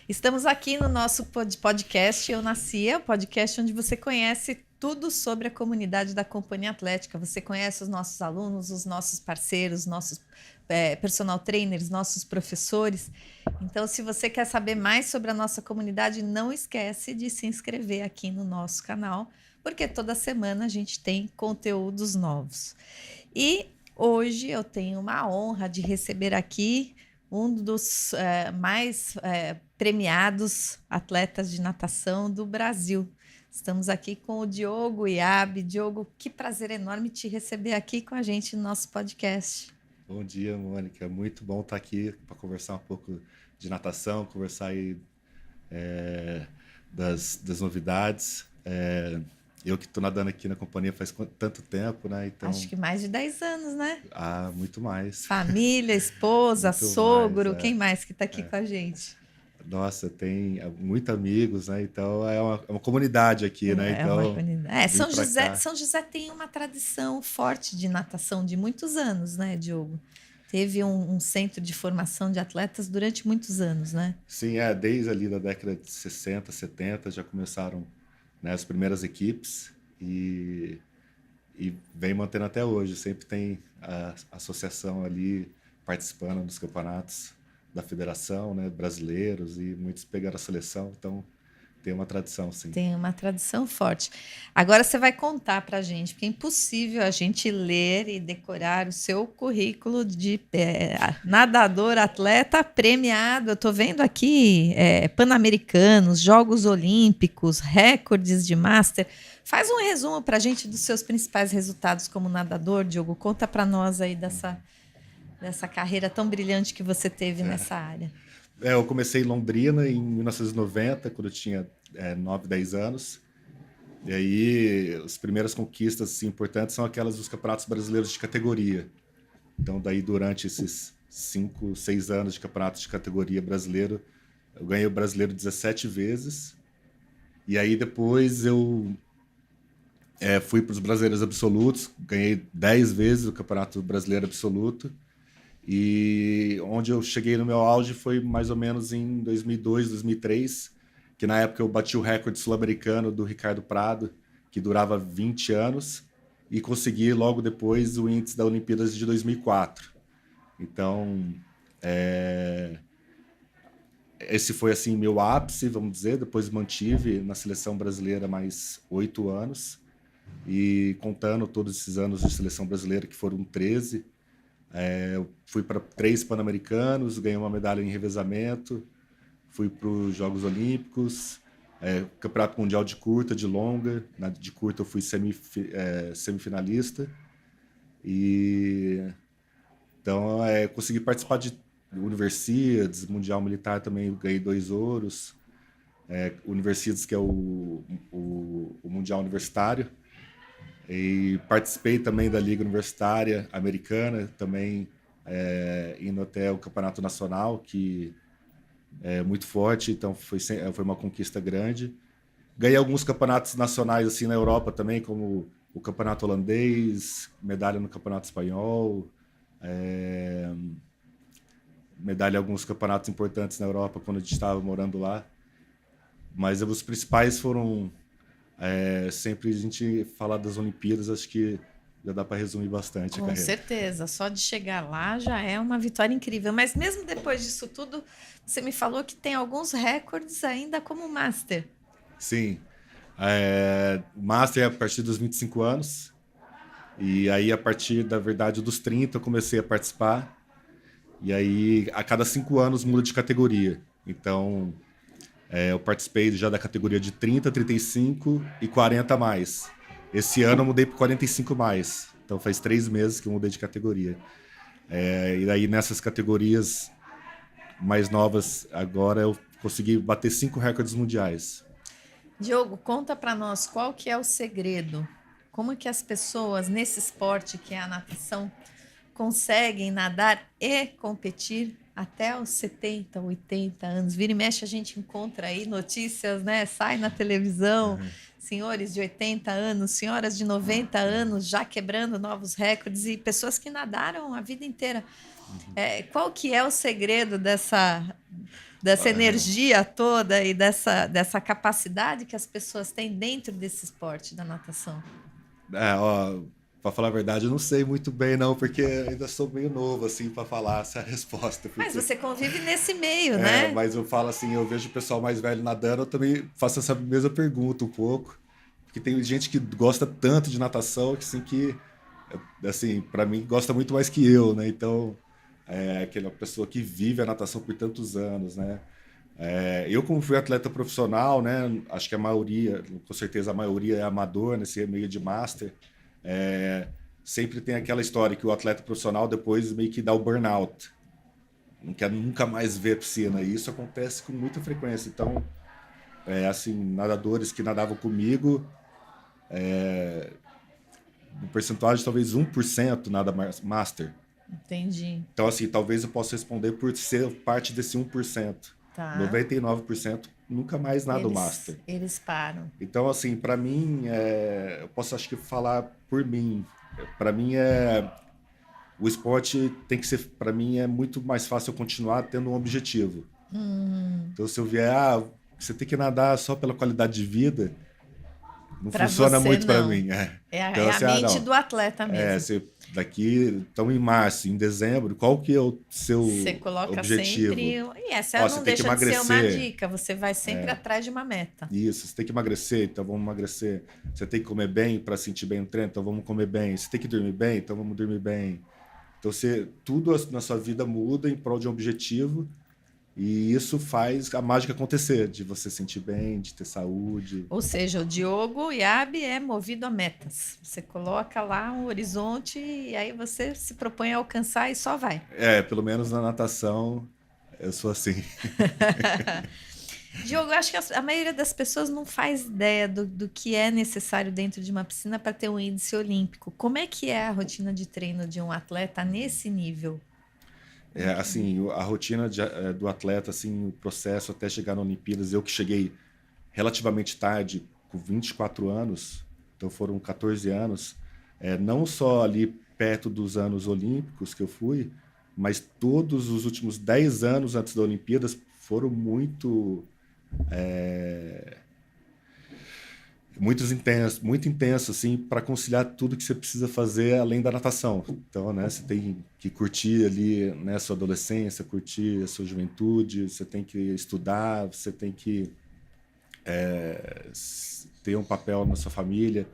Estamos aqui no nosso podcast Eu Nascia, podcast onde você conhece tudo sobre a comunidade da Companhia Atlética. Você conhece os nossos alunos, os nossos parceiros, nossos personal trainers, nossos professores. Então, se você quer saber mais sobre a nossa comunidade, não esquece de se inscrever aqui no nosso canal, porque toda semana a gente tem conteúdos novos. E hoje eu tenho uma honra de receber aqui um dos mais premiados atletas de natação do Brasil. Estamos aqui com o Diogo Iabe. Diogo, que prazer enorme te receber aqui com a gente no nosso podcast. Bom dia, Mônica. Muito bom estar aqui para conversar um pouco de natação, conversar aí das novidades. Eu que estou nadando aqui na companhia faz tanto tempo, né? Então, acho que mais de 10 anos, né? Ah, muito mais. Família, esposa, Muito sogro, mais, quem mais que está aqui com a gente? Nossa, tem muitos amigos, né? Então, é uma comunidade aqui, né? Então, uma comunidade. São José tem uma tradição forte de natação de muitos anos, né, Diogo? Teve um centro de formação de atletas durante muitos anos, né? Sim, desde ali da década de 60, 70 já começaram, né, as primeiras equipes e vem mantendo até hoje. Sempre tem a associação ali participando dos campeonatos da federação, né, brasileiros, e muitos pegaram a seleção, então tem uma tradição, sim. Tem uma tradição forte. Agora você vai contar para a gente, porque é impossível a gente ler e decorar o seu currículo de nadador, atleta premiado. Eu estou vendo aqui Pan-Americanos, Jogos Olímpicos, recordes de Master. Faz um resumo para a gente dos seus principais resultados como nadador, Diogo. Conta para nós aí dessa carreira tão brilhante que você teve nessa área. Eu comecei em Londrina em 1990, quando eu tinha 9, 10 anos. E aí, as primeiras conquistas assim, importantes são aquelas dos campeonatos brasileiros de categoria. Então, daí, durante esses 5, 6 anos de campeonatos de categoria brasileiro, eu ganhei o brasileiro 17 vezes. E aí, depois, eu fui para os brasileiros absolutos, ganhei 10 vezes o campeonato brasileiro absoluto. E onde eu cheguei no meu auge foi mais ou menos em 2002, 2003, que na época eu bati o recorde sul-americano do Ricardo Prado, que durava 20 anos, e consegui logo depois o índice da Olimpíadas de 2004. Então, esse foi assim meu ápice, vamos dizer. Depois mantive na seleção brasileira mais 8 anos, e contando todos esses anos de seleção brasileira, que foram 13, eu fui para 3 Pan-Americanos, ganhei uma medalha em revezamento, fui para os Jogos Olímpicos, Campeonato Mundial de curta, de longa. Na de curta eu fui semifinalista. E então consegui participar de Universiades, Mundial Militar também, ganhei 2 ouros. Universiades, que é o Mundial Universitário. E participei também da Liga Universitária Americana, também indo até o Campeonato Nacional, que é muito forte, então foi uma conquista grande. Ganhei alguns campeonatos nacionais assim na Europa também, como o Campeonato Holandês, medalha no Campeonato Espanhol, medalha em alguns campeonatos importantes na Europa quando a gente estava morando lá. Mas os principais foram... sempre a gente falar das Olimpíadas, acho que já dá para resumir bastante a carreira. Com certeza, só de chegar lá já é uma vitória incrível. Mas mesmo depois disso tudo, você me falou que tem alguns recordes ainda como Master. Sim, Master é a partir dos 25 anos, e aí a partir, da verdade, dos 30 eu comecei a participar, e aí a cada 5 anos muda de categoria. Então... eu participei já da categoria de 30, 35 e 40 mais. Esse ano eu mudei para 45 mais. Então faz 3 meses que eu mudei de categoria. E aí nessas categorias mais novas, agora eu consegui bater 5 recordes mundiais. Diogo, conta para nós qual que é o segredo. Como que as pessoas nesse esporte que é a natação conseguem nadar e competir até os 70, 80 anos. Vira e mexe, a gente encontra aí notícias, né? Sai na televisão, senhores de 80 anos, senhoras de 90 anos já quebrando novos recordes e pessoas que nadaram a vida inteira. Qual que é o segredo dessa energia toda e dessa capacidade que as pessoas têm dentro desse esporte da natação? Para falar a verdade, eu não sei muito bem, não, porque ainda sou meio novo, assim, para falar essa resposta. Porque... Mas você convive nesse meio, né? Mas eu falo assim, eu vejo o pessoal mais velho nadando, eu também faço essa mesma pergunta um pouco. Porque tem gente que gosta tanto de natação, assim, para mim, gosta muito mais que eu, né? Então, aquela pessoa que vive a natação por tantos anos, né? Eu, como fui atleta profissional, né? Acho que a maioria, com certeza a maioria é amador nesse meio de master. Sempre tem aquela história que o atleta profissional depois meio que dá o burnout. Não quer nunca mais ver a piscina. E isso acontece com muita frequência. Então, assim, nadadores que nadavam comigo, um percentual de talvez 1% nada master. Entendi. Então, assim, talvez eu possa responder por ser parte desse 1%. Tá. 99% nunca mais nada o master. Eles param. Então, assim, para mim, eu posso acho que falar por mim. Para mim, o esporte tem que ser, para mim, é muito mais fácil eu continuar tendo um objetivo. Então, se eu vier, você tem que nadar só pela qualidade de vida, não pra funciona você, muito para não. mim. Então, a mente do atleta mesmo. Estamos em março, em dezembro, qual que é o seu você coloca objetivo? sempre... E essa não deixa de ser uma dica, você vai sempre atrás de uma meta. Isso, você tem que emagrecer, então vamos emagrecer. Você tem que comer bem para sentir bem no treino, então vamos comer bem. Você tem que dormir bem, então vamos dormir bem. Então, tudo na sua vida muda em prol de um objetivo. E isso faz a mágica acontecer, de você sentir bem, de ter saúde. Ou seja, o Diogo Iabi é movido a metas. Você coloca lá um horizonte e aí você se propõe a alcançar e só vai. Pelo menos na natação, eu sou assim. Diogo, eu acho que a maioria das pessoas não faz ideia do que é necessário dentro de uma piscina para ter um índice olímpico. Como é que é a rotina de treino de um atleta nesse nível? Assim, a rotina do atleta, assim, o processo até chegar na Olimpíadas, eu que cheguei relativamente tarde, com 24 anos, então foram 14 anos, não só ali perto dos anos olímpicos que eu fui, mas todos os últimos 10 anos antes da Olimpíadas foram muito intenso, assim, para conciliar tudo que você precisa fazer além da natação. Então, né, você tem que curtir ali, né, sua adolescência, curtir a sua juventude, você tem que estudar, você tem que ter um papel na sua família.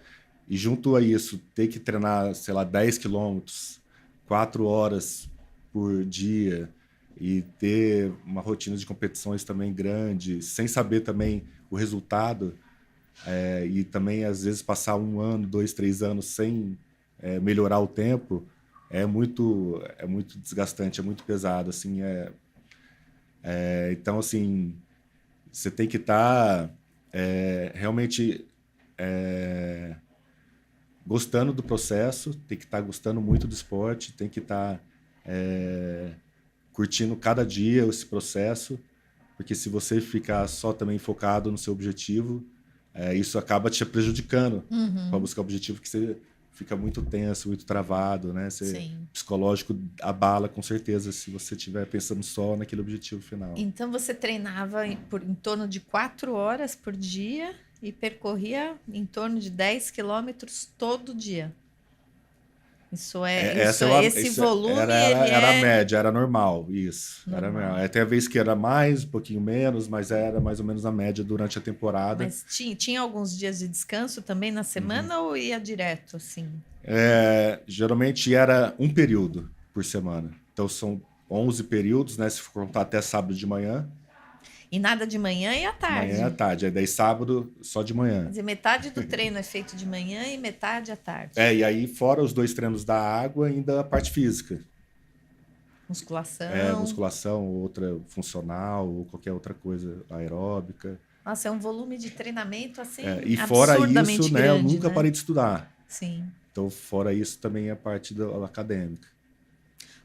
E junto a isso, ter que treinar, sei lá, 10 quilômetros, 4 horas por dia, e ter uma rotina de competições também grande, sem saber também o resultado, e também às vezes passar 1 ano, 2, 3 anos sem melhorar o tempo, é muito desgastante, é muito pesado, assim, então, assim, você tem que estar realmente gostando do processo, tem que estar gostando muito do esporte, tem que estar curtindo cada dia esse processo, porque se você ficar só também focado no seu objetivo, isso acaba te prejudicando para buscar o objetivo, que você fica muito tenso, muito travado, né? Psicológico abala com certeza se você estiver pensando só naquele objetivo final. Então você treinava em torno de 4 horas por dia e percorria em torno de 10 quilômetros todo dia. Esse volume era a média, era normal, isso. Normal. Era normal. Até a vez que era mais, um pouquinho menos, mas era mais ou menos a média durante a temporada. Mas tinha alguns dias de descanso também na semana ou ia direto, assim? Geralmente era um período por semana. Então são 11 períodos, né? Se for contar até sábado de manhã. E nada de manhã e à tarde? Manhã e à tarde. Aí daí sábado só de manhã. Quer dizer, metade do treino é feito de manhã e metade à tarde. E aí fora os 2 treinos da água, ainda a parte física. Musculação. Musculação, outra funcional, ou qualquer outra coisa aeróbica. Nossa, é um volume de treinamento assim e fora isso, né, eu nunca parei de estudar. Sim. Então, fora isso, também é a parte acadêmica.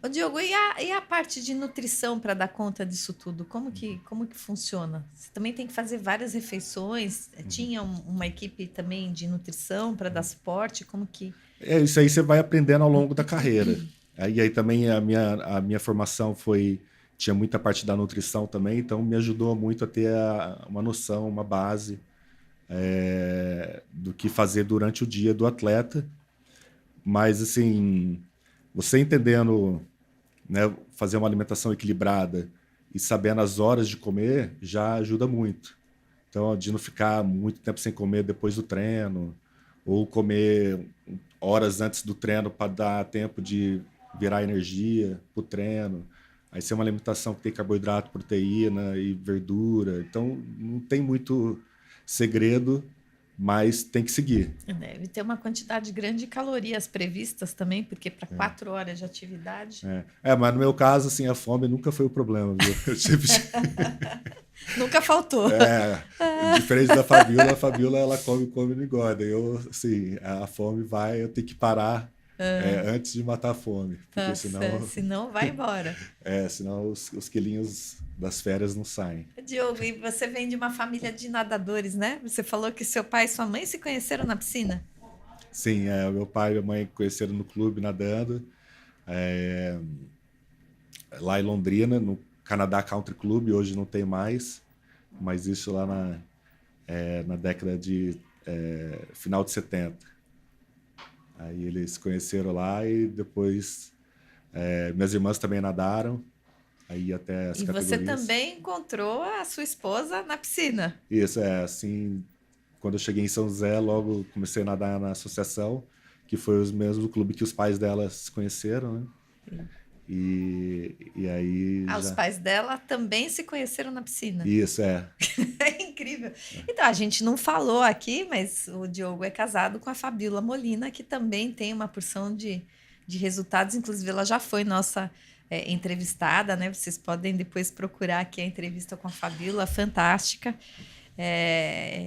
Ô, Diogo, e a parte de nutrição para dar conta disso tudo? Como que funciona? Você também tem que fazer várias refeições? Tinha uma equipe também de nutrição para dar suporte? Como que... Isso aí você vai aprendendo ao longo da carreira. E aí também a minha formação foi tinha muita parte da nutrição também, então me ajudou muito a ter uma noção, uma base do que fazer durante o dia do atleta. Mas, assim, você entendendo, né, fazer uma alimentação equilibrada e sabendo as horas de comer, já ajuda muito. Então, de não ficar muito tempo sem comer depois do treino, ou comer horas antes do treino para dar tempo de virar energia para o treino. Aí, se é uma alimentação que tem carboidrato, proteína e verdura. Então, não tem muito segredo, mas tem que seguir. Deve ter uma quantidade grande de calorias previstas também, porque para 4 horas de atividade. Mas no meu caso, assim, a fome nunca foi o problema, viu? Eu tive... Nunca faltou. Diferente da Fabiola, a Fabiola ela come e não engorda. Eu, assim, a fome vai, eu tenho que parar antes de matar a fome. Porque senão vai embora. Senão os quilinhos das férias não saem. Diogo, e você vem de uma família de nadadores, né? Você falou que seu pai e sua mãe se conheceram na piscina. Sim, meu pai e minha mãe conheceram no clube nadando. Lá em Londrina, no Canadá Country Club, hoje não tem mais, mas isso lá na década de final de 70. Aí eles se conheceram lá e depois minhas irmãs também nadaram, aí até as categorias. E você também encontrou a sua esposa na piscina. Isso, assim, quando eu cheguei em São José, logo comecei a nadar na associação, que foi o mesmo clube que os pais dela se conheceram, né? Sim. E aí... Os pais dela também se conheceram na piscina. Isso, É incrível. Então, a gente não falou aqui, mas o Diogo é casado com a Fabiola Molina, que também tem uma porção de resultados. Inclusive, ela já foi nossa entrevistada, né? Vocês podem depois procurar aqui a entrevista com a Fabiola, fantástica.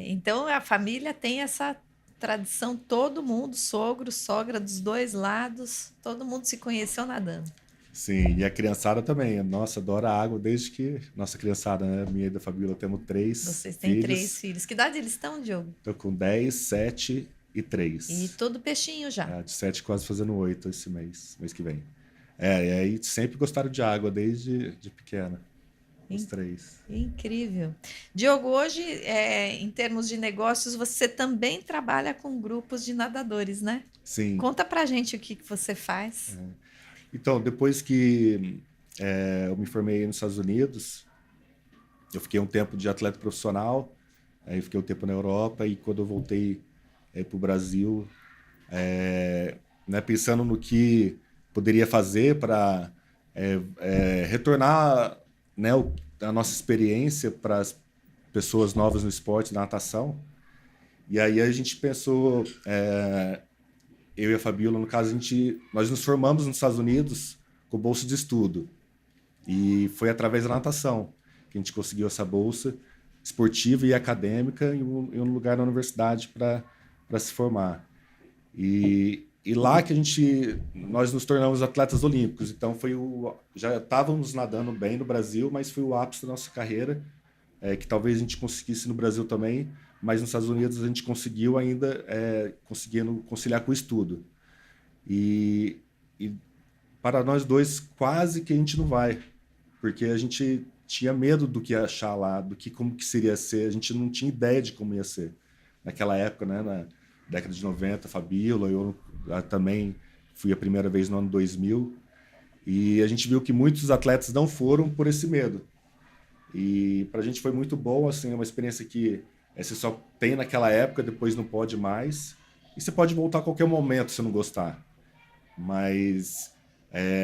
Então, a família tem essa tradição, todo mundo, sogro, sogra, dos dois lados, todo mundo se conheceu nadando. Sim, e a criançada também. Nossa, adora água desde que... Nossa criançada, né? Minha e da Fabiola, temos 3 filhos. Vocês têm 3 filhos. Que idade eles estão, Diogo? Estou com 10, 7 e 3. E todo peixinho já. De 7 quase fazendo 8 esse mês que vem. E aí sempre gostaram de água desde pequena. Os 3. Incrível. Diogo, hoje, em termos de negócios, você também trabalha com grupos de nadadores, né? Sim. Conta pra gente o que você faz. Então, depois que eu me formei nos Estados Unidos, eu fiquei um tempo de atleta profissional, aí fiquei um tempo na Europa, e quando eu voltei para o Brasil, né, pensando no que poderia fazer para retornar, né, a nossa experiência para as pessoas novas no esporte, na natação. E aí a gente pensou... eu e a Fabiola, no caso, nós nos formamos nos Estados Unidos com bolsa de estudo. E foi através da natação que a gente conseguiu essa bolsa esportiva e acadêmica em um lugar na universidade para se formar. E lá que nós nos tornamos atletas olímpicos. Então, já estávamos nadando bem no Brasil, mas foi o ápice da nossa carreira, que talvez a gente conseguisse no Brasil também, mas nos Estados Unidos a gente conseguiu ainda, conseguindo conciliar com o estudo. E para nós dois, quase que a gente não vai, porque a gente tinha medo do que ia achar lá, como que seria ser, a gente não tinha ideia de como ia ser. Naquela época, né, na década de 90, Fabíola, eu também fui a primeira vez no ano 2000, e a gente viu que muitos atletas não foram por esse medo. E para a gente foi muito bom, assim, é uma experiência que você só tem naquela época, depois não pode mais. E você pode voltar a qualquer momento se não gostar. Mas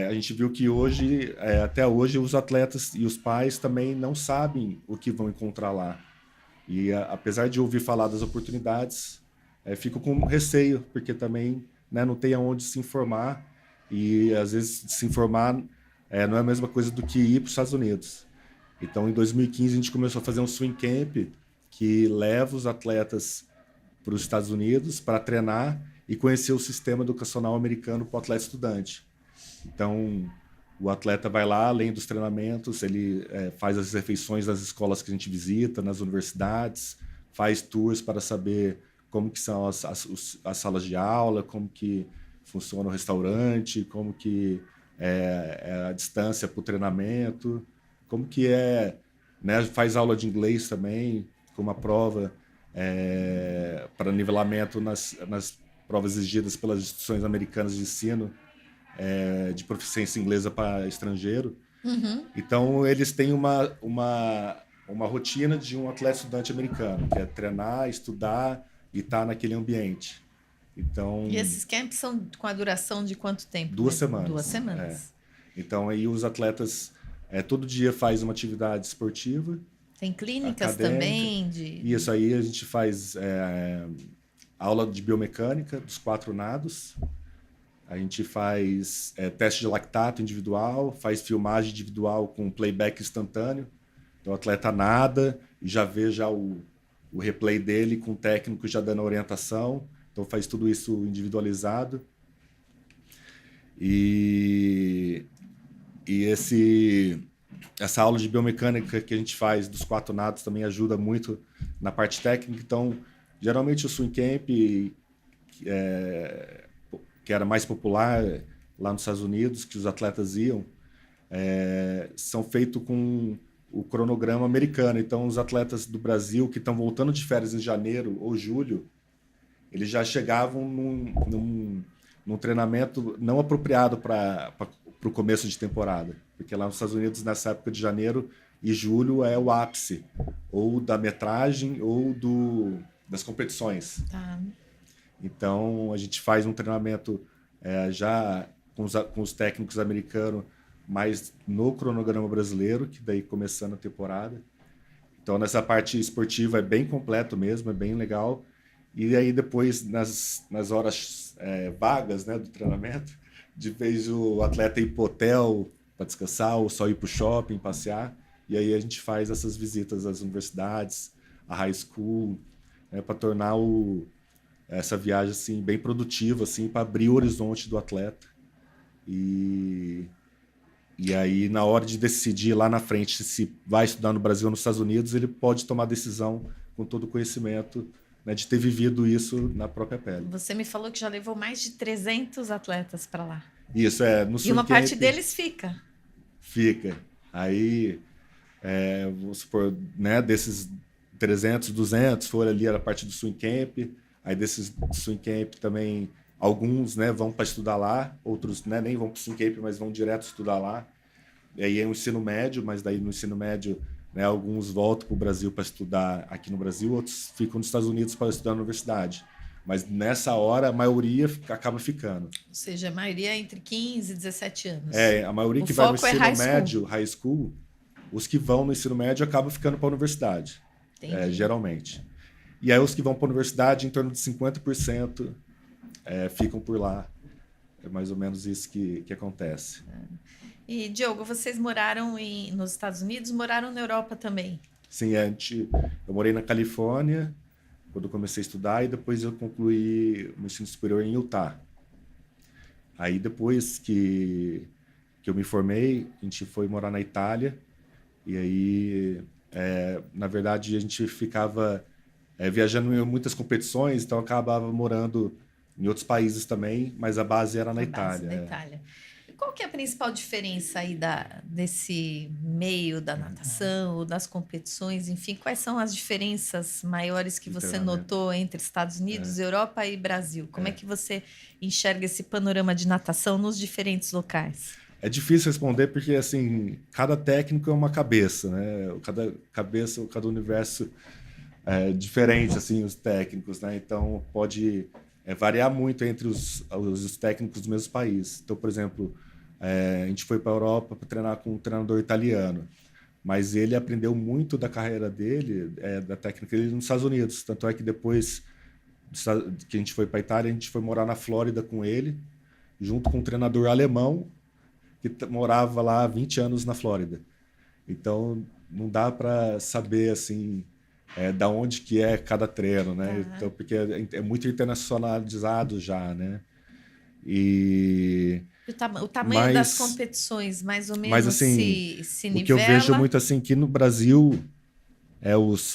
a gente viu que hoje, até hoje, os atletas e os pais também não sabem o que vão encontrar lá. E apesar de ouvir falar das oportunidades, fico com receio, porque também, né, não tem aonde se informar. E às vezes se informar não é a mesma coisa do que ir para os Estados Unidos. Então, em 2015, a gente começou a fazer um swim camp que leva os atletas para os Estados Unidos para treinar e conhecer o sistema educacional americano para o atleta estudante. Então, o atleta vai lá, além dos treinamentos, ele faz as refeições nas escolas que a gente visita, nas universidades, faz tours para saber como que são as salas de aula, como que funciona o restaurante, como que é a distância para o treinamento. como que é, né? Faz aula de inglês também, com uma prova para nivelamento nas provas exigidas pelas instituições americanas de ensino de proficiência inglesa para estrangeiro. Uhum. Então, eles têm uma rotina de um atleta estudante americano, que é treinar, estudar e estar naquele ambiente. Então, E esses camps são com a duração de quanto tempo? 2 semanas. 2 semanas. Então, aí os atletas todo dia faz uma atividade esportiva. Tem clínicas acadêmica. Também? Isso aí a gente faz aula de biomecânica dos 4 nados. A gente faz teste de lactato individual, faz filmagem individual com playback instantâneo. Então, o atleta nada e já vê já o replay dele com o técnico já dando orientação. Então, faz tudo isso individualizado. E essa aula de biomecânica que a gente faz dos 4 nados também ajuda muito na parte técnica. Então, geralmente o swing camp, que era mais popular lá nos Estados Unidos, que os atletas iam, são feitos com o cronograma americano. Então, os atletas do Brasil que estão voltando de férias em janeiro ou julho, eles já chegavam num treinamento não apropriado para o começo de temporada. Porque lá nos Estados Unidos, nessa época de janeiro e julho, é o ápice, ou da metragem ou das competições. Tá. Então, a gente faz um treinamento já com os técnicos americanos, mas no cronograma brasileiro, que daí começando a temporada. Então, nessa parte esportiva é bem completo mesmo, é bem legal. E aí, depois, nas horas vagas, né, do treinamento, de vez o atleta ir para o hotel para descansar, ou só ir para o shopping, passear. E aí a gente faz essas visitas às universidades, à high school, para tornar essa viagem assim, bem produtiva, assim, para abrir o horizonte do atleta. E aí, na hora de decidir lá na frente se vai estudar no Brasil ou nos Estados Unidos, ele pode tomar decisão com todo o conhecimento, né, de ter vivido isso na própria pele. Você me falou que já levou mais de 300 atletas para lá. Isso, no E uma parte deles fica. Fica. Aí, vamos supor, né, desses 300, 200 foram ali a parte do swing camp. Aí desses swing camp também, alguns, né, vão para estudar lá, outros, né, nem vão para o swing camp, mas vão direto estudar lá. E aí é o ensino médio, mas daí no ensino médio, né, alguns voltam para o Brasil para estudar aqui no Brasil, outros ficam nos Estados Unidos para estudar na universidade. Mas nessa hora, a maioria acaba ficando. Ou seja, a maioria é entre 15 e 17 anos. A maioria que vai no ensino médio, high school, os que vão no ensino médio acabam ficando para a universidade, geralmente. E aí os que vão para a universidade, em torno de 50% ficam por lá. É mais ou menos isso que acontece. E, Diogo, vocês moraram nos Estados Unidos, moraram na Europa também? Sim, eu morei na Califórnia quando eu comecei a estudar, e depois eu concluí o ensino superior em Utah. Aí depois que eu me formei, a gente foi morar na Itália, e aí, na verdade, a gente ficava viajando em muitas competições, então eu acabava morando em outros países também, mas a base era na Itália. Na Itália. E qual que é a principal diferença aí desse meio da natação, ou das competições, enfim, quais são as diferenças maiores que você notou entre Estados Unidos, Europa e Brasil? Como é que você enxerga esse panorama de natação nos diferentes locais? É difícil responder porque, assim, cada técnico é uma cabeça, né? Cada cabeça, cada universo é diferente, assim, os técnicos, né? Então, pode variar muito entre os técnicos dos mesmos países. Então, por exemplo, a gente foi para a Europa para treinar com um treinador italiano, mas ele aprendeu muito da carreira dele, da técnica dele nos Estados Unidos. Tanto é que depois que a gente foi para a Itália, a gente foi morar na Flórida com ele, junto com um treinador alemão que morava lá há 20 anos na Flórida. Então, não dá para saber, assim, da onde que é cada treino, né? Então, porque é muito internacionalizado já, né? E o tamanho das competições, mais ou menos, mas, assim, se nivela. O que eu vejo muito assim que no Brasil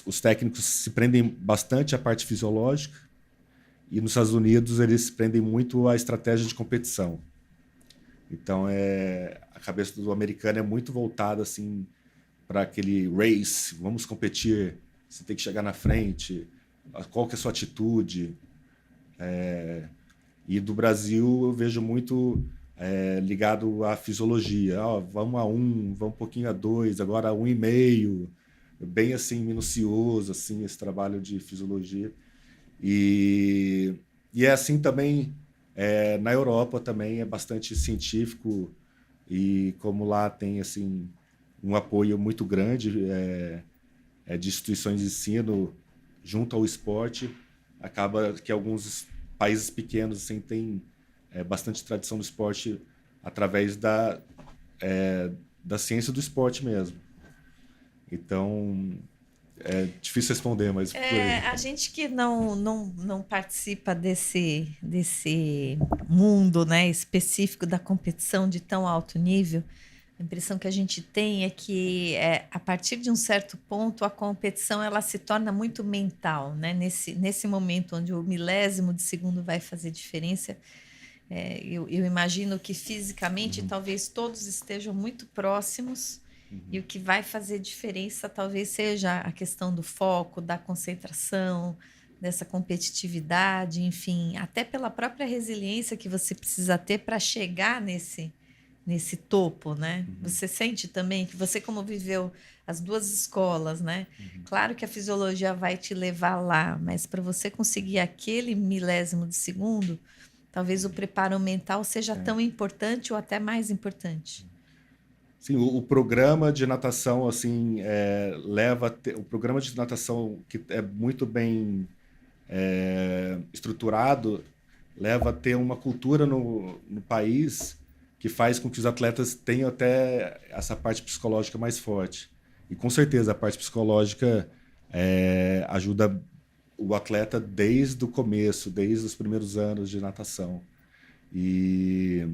os técnicos se prendem bastante à parte fisiológica, e nos Estados Unidos eles se prendem muito à estratégia de competição. Então a cabeça do americano é muito voltada assim para aquele race, vamos competir, você tem que chegar na frente, qual que é a sua atitude. E do Brasil eu vejo muito ligado à fisiologia. Vamos a 1, vamos um pouquinho a 2, agora a 1,5, bem assim, minucioso, assim, esse trabalho de fisiologia. E é assim também na Europa também é bastante científico, e como lá tem assim um apoio muito grande de instituições de ensino junto ao esporte, acaba que alguns países pequenos assim têm bastante tradição do esporte através da ciência do esporte mesmo. Então é difícil responder, mas A gente que não participa desse mundo, né, específico da competição de tão alto nível, a impressão que a gente tem é que a partir de um certo ponto a competição ela se torna muito mental, né? Nesse momento onde o milésimo de segundo vai fazer diferença, eu imagino que fisicamente talvez todos estejam muito próximos. E o que vai fazer diferença talvez seja a questão do foco, da concentração, dessa competitividade, enfim, até pela própria resiliência que você precisa ter para chegar nesse topo, né? Você sente também que você, como viveu as duas escolas, né? Claro que a fisiologia vai te levar lá, mas para você conseguir aquele milésimo de segundo, talvez o preparo mental seja tão importante ou até mais importante. Sim, o programa de natação assim o programa de natação que é muito bem estruturado leva a ter uma cultura no país que faz com que os atletas tenham até essa parte psicológica mais forte. E com certeza a parte psicológica ajuda o atleta desde o começo, desde os primeiros anos de natação. E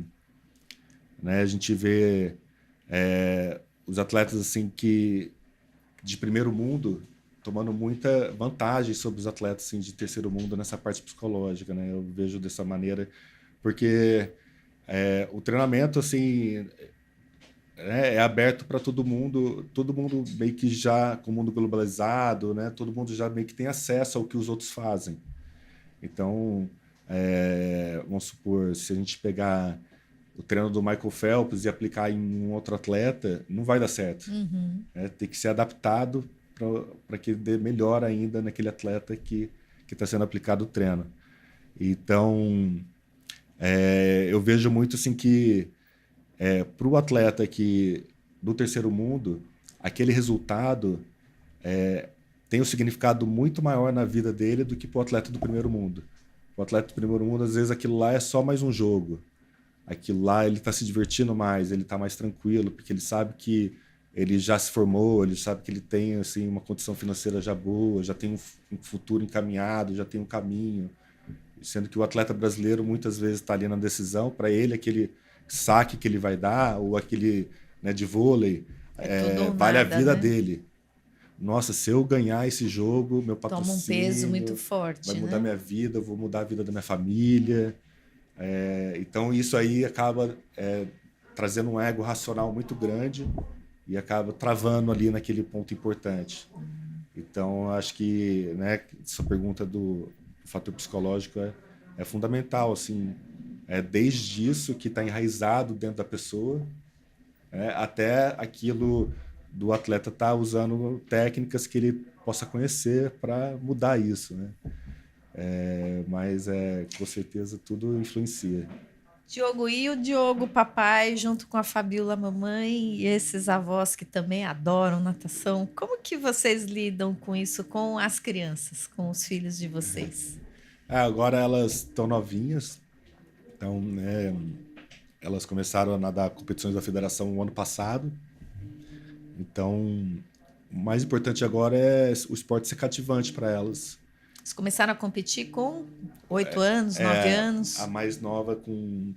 né, a gente vê os atletas assim que de primeiro mundo tomando muita vantagem sobre os atletas assim, de terceiro mundo nessa parte psicológica, né? Eu vejo dessa maneira porque o treinamento assim é aberto para todo mundo meio que já com o mundo globalizado, né? Todo mundo já meio que tem acesso ao que os outros fazem. Então, vamos supor, se a gente pegar o treino do Michael Phelps e aplicar em um outro atleta, não vai dar certo. Tem que ser adaptado para que dê melhor ainda naquele atleta que está sendo aplicado o treino. Então, eu vejo muito assim que para o atleta que do terceiro mundo, aquele resultado tem um significado muito maior na vida dele do que para o atleta do primeiro mundo. O atleta do primeiro mundo, às vezes, aquilo lá é só mais um jogo. Aquilo lá ele está se divertindo mais, ele está mais tranquilo, porque ele sabe que ele já se formou, ele sabe que ele tem assim, uma condição financeira já boa, já tem um futuro encaminhado, já tem um caminho. Sendo que o atleta brasileiro muitas vezes está ali na decisão, para ele aquele saque que ele vai dar, ou aquele de vôlei, vale a vida dele. Nossa, se eu ganhar esse jogo, meu patrocínio... Toma um peso muito forte, vai mudar minha vida, eu vou mudar a vida da minha família... então isso aí acaba trazendo um ego racional muito grande e acaba travando ali naquele ponto importante. Então acho que essa pergunta do fator psicológico é fundamental, assim, desde isso que está enraizado dentro da pessoa, até aquilo do atleta estar usando técnicas que ele possa conhecer para mudar isso, né? Mas com certeza tudo influencia. Diogo, e o Diogo papai junto com a Fabiola mamãe e esses avós que também adoram natação, como que vocês lidam com isso com as crianças, com os filhos de vocês? Agora elas estão novinhas, então elas começaram a nadar competições da federação o ano passado, então o mais importante agora é o esporte ser cativante para elas. Vocês começaram a competir com 8 anos, 9 anos? A mais nova com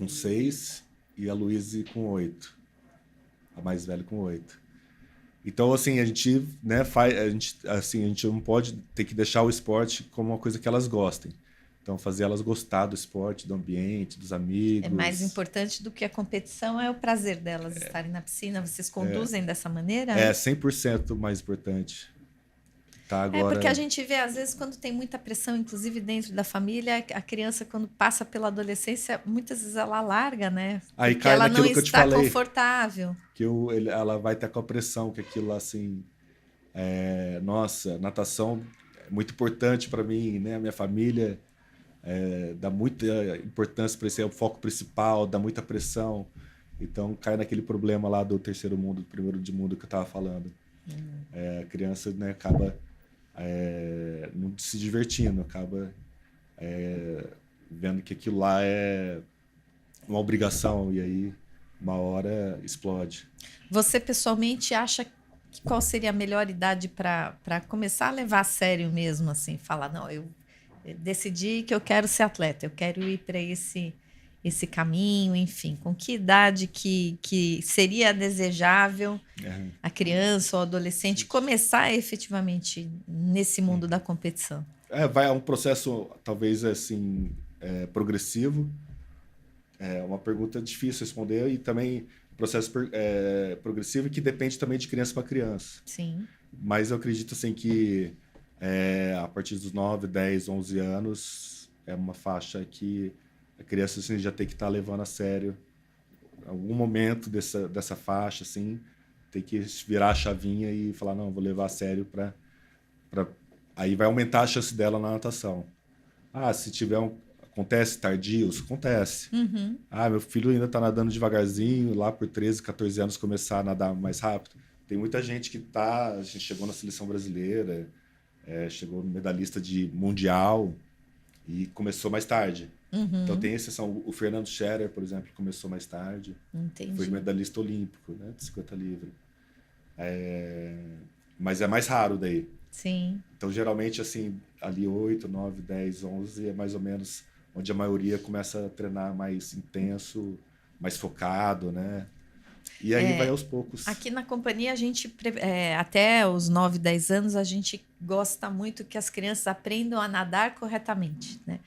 6 e a Luíse com 8. A mais velha com 8. Então, assim, a gente não pode ter que deixar o esporte como uma coisa que elas gostem. Então, fazer elas gostar do esporte, do ambiente, dos amigos. É mais importante do que a competição, é o prazer delas estarem na piscina. Vocês conduzem dessa maneira? É 100% mais importante. Tá, agora... porque a gente vê, às vezes, quando tem muita pressão, inclusive dentro da família, a criança, quando passa pela adolescência, muitas vezes ela larga, né? Aí Porque cai ela não naquilo que eu te está falei. confortável. Que ela vai estar com a pressão, que aquilo assim... nossa, natação é muito importante para mim, né? A minha família dá muita importância para esse, é o foco principal, dá muita pressão. Então cai naquele problema lá do terceiro mundo, do primeiro de mundo que eu estava falando. A criança, né, acaba não se divertindo, acaba vendo que aquilo lá é uma obrigação e aí uma hora explode. Você pessoalmente acha que qual seria a melhor idade para começar a levar a sério mesmo, assim, falar, não, eu decidi que eu quero ser atleta, eu quero ir para esse caminho, enfim, com que idade que seria desejável a criança ou adolescente começar efetivamente nesse mundo da competição? Vai um processo, talvez, assim, progressivo. É uma pergunta difícil de responder e também processo progressivo que depende também de criança para criança. Sim. Mas eu acredito assim que a partir dos 9, 10, 11 anos é uma faixa que a criança assim, já tem que estar levando a sério. Em algum momento dessa faixa, assim, tem que virar a chavinha e falar, não, vou levar a sério para... Aí vai aumentar a chance dela na natação. Se tiver acontece tardios? Acontece. Uhum. Meu filho ainda está nadando devagarzinho, lá por 13, 14 anos começar a nadar mais rápido. Tem muita gente que a gente chegou na seleção brasileira, chegou medalhista de mundial e começou mais tarde. Uhum. Então tem exceção. O Fernando Scherer, por exemplo, começou mais tarde. Entendi. Foi medalhista olímpico, né, de 50 livre. Mas é mais raro daí. Sim. Então, geralmente, assim, ali 8, 9, 10, 11 é mais ou menos onde a maioria começa a treinar mais intenso, mais focado, né? E aí vai aos poucos. Aqui na companhia, a gente, até os 9, 10 anos, a gente gosta muito que as crianças aprendam a nadar corretamente, né?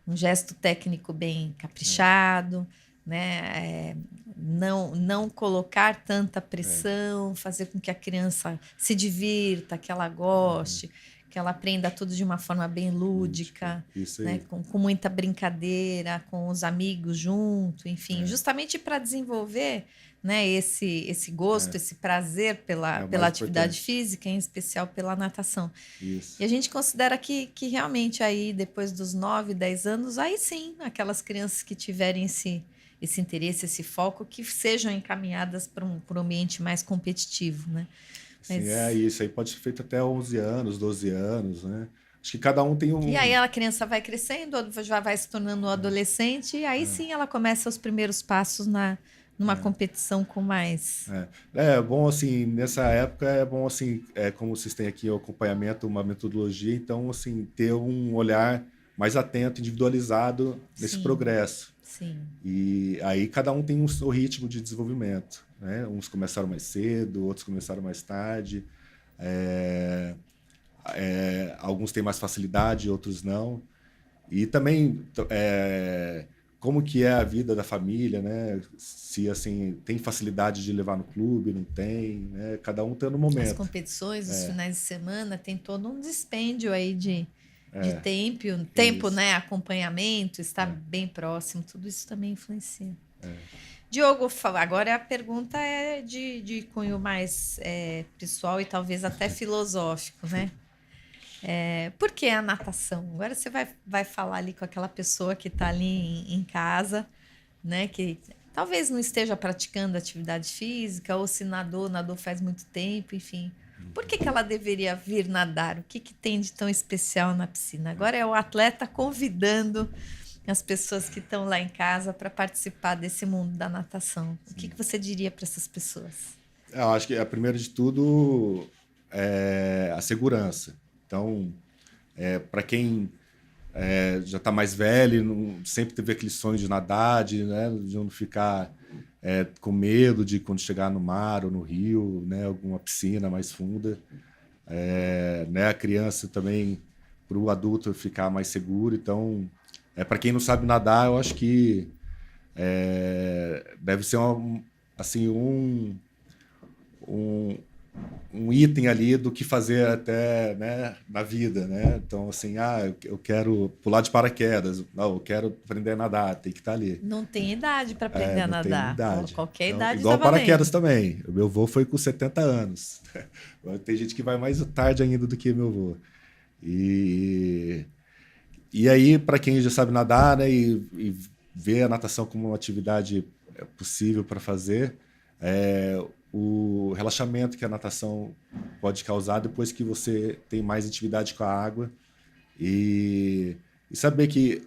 Um gesto técnico bem caprichado, né? Não colocar tanta pressão, fazer com que a criança se divirta, que ela goste, que ela aprenda tudo de uma forma bem lúdica, Isso aí. né? Com muita brincadeira, com os amigos junto, enfim, justamente para desenvolver, né, esse gosto, esse prazer pela atividade física, em especial pela natação. Isso. E a gente considera que realmente aí, depois dos 9, 10 anos, aí sim, aquelas crianças que tiverem esse interesse, esse foco, que sejam encaminhadas para um ambiente mais competitivo, né? Sim, isso aí pode ser feito até 11 anos, 12 anos, né? Acho que cada um tem um... E aí a criança vai crescendo, já vai se tornando um adolescente, e aí sim ela começa os primeiros passos numa competição com mais... É bom, assim, nessa época é bom, assim, como vocês têm aqui o acompanhamento, uma metodologia, então, assim, ter um olhar mais atento, individualizado nesse progresso. Sim. E aí cada um tem o seu ritmo de desenvolvimento, né? Uns começaram mais cedo, outros começaram mais tarde. Alguns têm mais facilidade, outros não. E também como que é a vida da família, né? Se assim tem facilidade de levar no clube, não tem, né? Cada um tem no momento. As competições, os finais de semana, tem todo um dispêndio aí de tempo, né? Acompanhamento, estar bem próximo, tudo isso também influencia. Diogo, agora a pergunta é de cunho mais pessoal e talvez até filosófico, né? Por que a natação? Agora você vai falar ali com aquela pessoa que está ali em casa, né? Que talvez não esteja praticando atividade física, ou se nadou faz muito tempo, enfim. Por que ela deveria vir nadar? O que tem de tão especial na piscina? Agora é o atleta convidando as pessoas que estão lá em casa para participar desse mundo da natação. O que você diria para essas pessoas? Eu acho que, primeiro de tudo, a segurança. Então, para quem já está mais velho, sempre teve aquele sonho de nadar, de não ficar com medo de quando chegar no mar ou no rio, né, alguma piscina mais funda. A criança também para o adulto ficar mais seguro. Então, para quem não sabe nadar, eu acho que deve ser assim, um item ali do que fazer até, né, na vida, né? Então, assim, eu quero pular de paraquedas, não, eu quero aprender a nadar, tem que estar ali. Não tem idade para aprender a Não tem nadar. idade. Qualquer Então, idade igual está valendo. paraquedas também. O meu avô foi com 70 anos. Tem gente que vai mais tarde ainda do que meu avô. E aí, para quem já sabe nadar, né, e vê a natação como uma atividade possível para fazer, o relaxamento que a natação pode causar depois que você tem mais intimidade com a água e saber que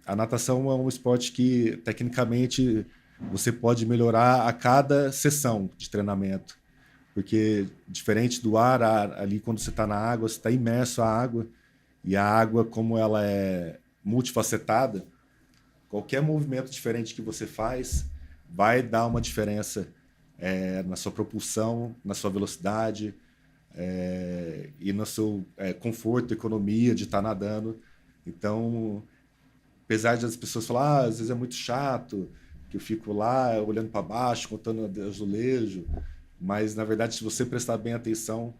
a natação é um esporte que, tecnicamente, você pode melhorar a cada sessão de treinamento. Porque, diferente do ar, ali quando você está na água, você está imerso à água, e a água, como ela é multifacetada, qualquer movimento diferente que você faz vai dar uma diferença na sua propulsão, na sua velocidade e no seu conforto, economia de estar nadando. Então, apesar de as pessoas falar, às vezes é muito chato, que eu fico lá olhando para baixo, contando azulejo, mas, na verdade, se você prestar bem atenção,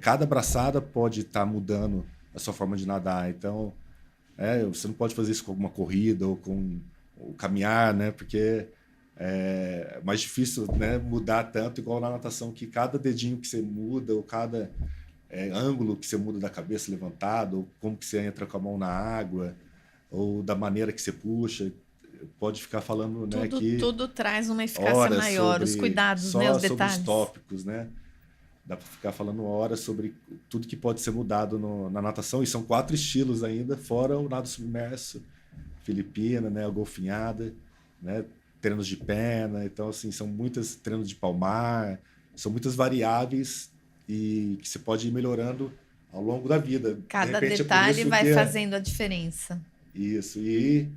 cada braçada pode estar mudando a sua forma de nadar. Então, você não pode fazer isso com alguma corrida ou com caminhar, né? Porque é mais difícil, né, mudar tanto, igual na natação, que cada dedinho que você muda, ou cada ângulo que você muda da cabeça levantado, ou como que você entra com a mão na água, ou da maneira que você puxa, pode ficar falando, né, que tudo traz uma eficácia maior, os cuidados, né, os detalhes. Sobre os tópicos, né? Dá para ficar falando horas sobre tudo que pode ser mudado na natação, e são 4 estilos ainda, fora o nado submerso, filipina, né, a golfinhada, né, treinos de pena. Então, assim, são muitas treinos de palmar, são muitas variáveis e que você pode ir melhorando ao longo da vida. Cada De repente, detalhe vai fazendo a diferença. Isso, e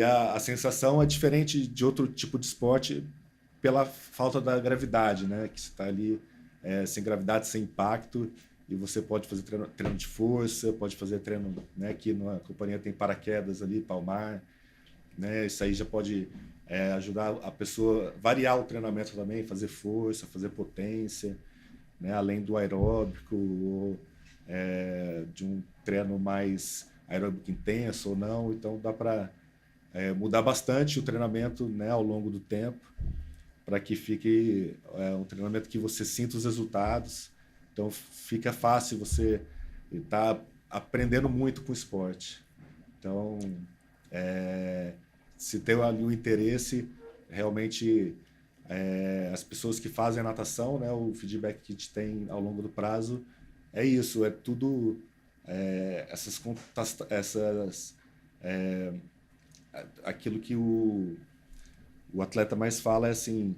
a sensação é diferente de outro tipo de esporte pela falta da gravidade, né, que você está ali sem gravidade, sem impacto, e você pode fazer treino de força, pode fazer treino, né, aqui na companhia tem paraquedas ali, palmar, né, isso aí já pode ajudar a pessoa a variar o treinamento também, fazer força, fazer potência, né, além do aeróbico, ou de um treino mais aeróbico intenso ou não. Então dá para mudar bastante o treinamento, né, ao longo do tempo, para que fique um treinamento que você sinta os resultados. Então fica fácil você estar aprendendo muito com o esporte. Então, se tem ali o interesse, realmente as pessoas que fazem a natação, né, o feedback que a gente tem ao longo do prazo é isso, é tudo aquilo que o atleta mais fala é assim,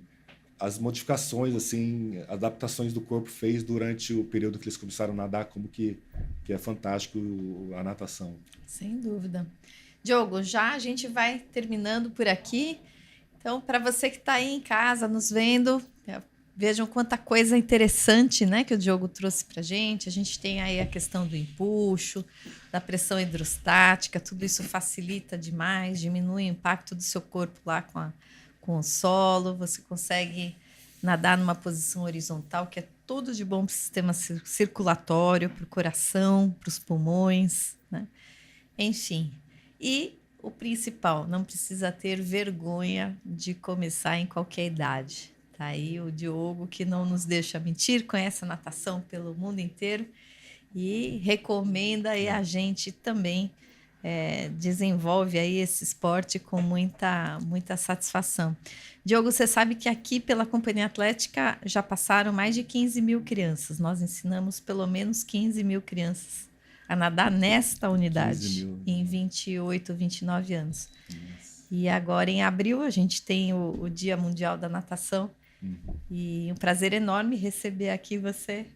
as modificações, assim, adaptações do corpo fez durante o período que eles começaram a nadar, como que é fantástico a natação. Sem dúvida. Diogo, já a gente vai terminando por aqui. Então, para você que está aí em casa nos vendo, vejam quanta coisa interessante, né, que o Diogo trouxe para a gente. A gente tem aí a questão do empuxo, da pressão hidrostática, tudo isso facilita demais, diminui o impacto do seu corpo lá com o solo. Você consegue nadar numa posição horizontal, que é tudo de bom para o sistema circulatório, para o coração, para os pulmões, né? Enfim. E o principal, não precisa ter vergonha de começar em qualquer idade. Tá aí o Diogo, que não nos deixa mentir, conhece a natação pelo mundo inteiro e recomenda, e a gente também desenvolve aí esse esporte com muita satisfação. Diogo, você sabe que aqui pela Companhia Atlética já passaram mais de 15 mil crianças. Nós ensinamos pelo menos 15 mil crianças a nadar nesta unidade em 28, 29 anos. Isso. E agora, em abril, a gente tem o Dia Mundial da Natação. E um prazer enorme receber aqui você.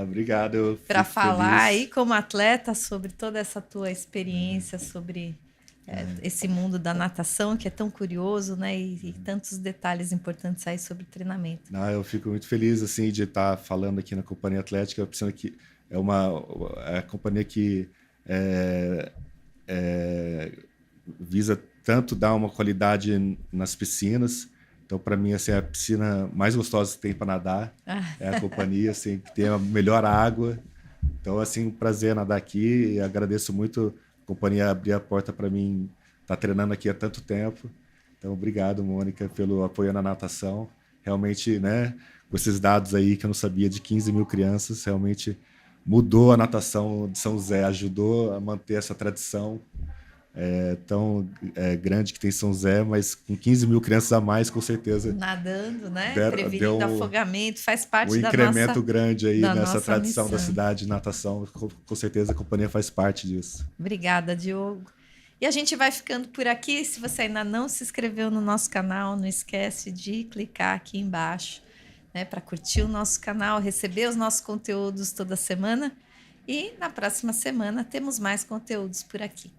Obrigado. Para falar aí como atleta sobre toda essa tua experiência, sobre esse mundo da natação, que é tão curioso, né? E tantos detalhes importantes aí sobre treinamento. Eu fico muito feliz assim, de estar falando aqui na Companhia Atlética, pensando que é a companhia que visa tanto dar uma qualidade nas piscinas. Então, para mim, assim, a piscina mais gostosa que tem para nadar é a companhia, assim, que tem a melhor água. Então, assim, um prazer nadar aqui e agradeço muito a companhia abrir a porta para mim estar treinando aqui há tanto tempo. Então, obrigado, Mônica, pelo apoio na natação. Realmente, né, com esses dados aí que eu não sabia, de 15 mil crianças, realmente mudou a natação de São José, ajudou a manter essa tradição tão grande que tem São José, mas com 15 mil crianças a mais, com certeza. Nadando, né? Deu Prevenindo afogamento, faz parte um incremento grande aí da nessa nossa tradição missão. da cidade de natação. Com certeza a companhia faz parte disso. Obrigada, Diogo. E a gente vai ficando por aqui. Se você ainda não se inscreveu no nosso canal, não esquece de clicar aqui embaixo, né, para curtir o nosso canal, receber os nossos conteúdos toda semana. E na próxima semana temos mais conteúdos por aqui.